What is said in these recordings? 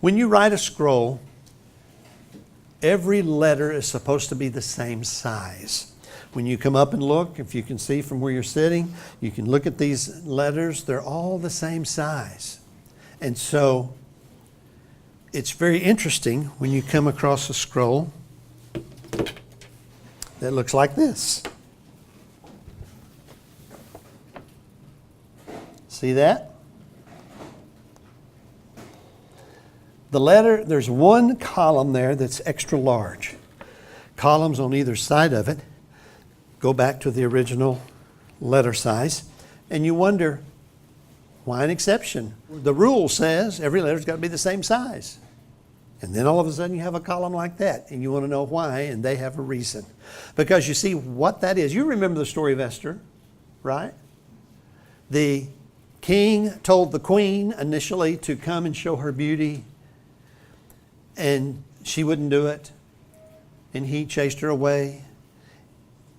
When you write a scroll, every letter is supposed to be the same size. When you come up and look, if you can see from where you're sitting, you can look at these letters. They're all the same size. And so it's very interesting when you come across a scroll that looks like this. See that? The letter, there's one column there that's extra large. Columns on either side of it go back to the original letter size. And you wonder, why an exception? The rule says every letter's got to be the same size. And then all of a sudden you have a column like that, and you want to know why, and they have a reason. Because you see what that is. You remember the story of Esther, right? The king told the queen initially to come and show her beauty, and she wouldn't do it. And he chased her away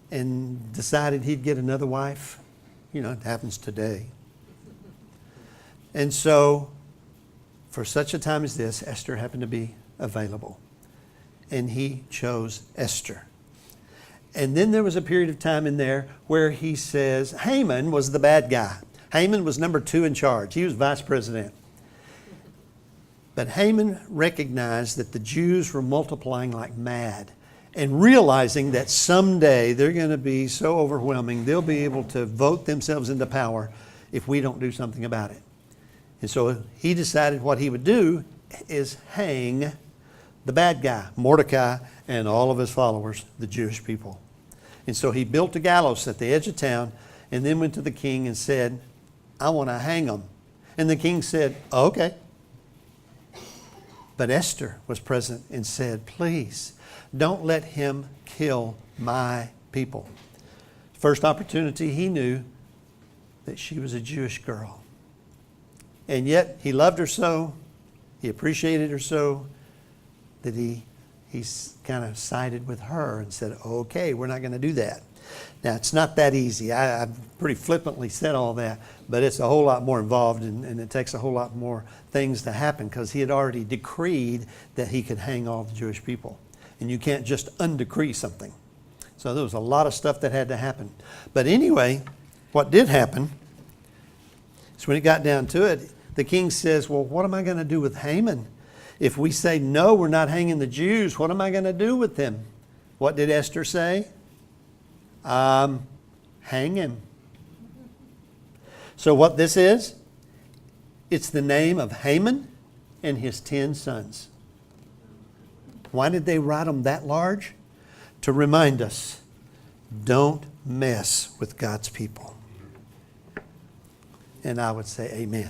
and decided he'd get another wife. You know, it happens today. And so, for such a time as this, Esther happened to be available. And he chose Esther. And then there was a period of time in there where he says Haman was the bad guy. Haman was number 2 in charge. He was vice president. But Haman recognized that the Jews were multiplying like mad, and realizing that someday they're going to be so overwhelming, they'll be able to vote themselves into power if we don't do something about it. And so he decided what he would do is hang the bad guy, Mordecai, and all of his followers, the Jewish people. And so he built a gallows at the edge of town and then went to the king and said, I want to hang them. And the king said, okay. But Esther was present and said, please, don't let him kill my people. First opportunity, he knew that she was a Jewish girl. And yet he loved her so, he appreciated her so, that he kind of sided with her and said, okay, we're not going to do that. Now, it's not that easy. I pretty flippantly said all that, but it's a whole lot more involved, and it takes a whole lot more things to happen, because he had already decreed that he could hang all the Jewish people. And you can't just undecree something. So there was a lot of stuff that had to happen. But anyway, what did happen is when it got down to it, the king says, well, what am I going to do with Haman? If we say, no, we're not hanging the Jews, what am I going to do with them? What did Esther say? Hang him. So what this is, it's the name of Haman and his 10 sons. Why did they write them that large? To remind us, don't mess with God's people. And I would say amen.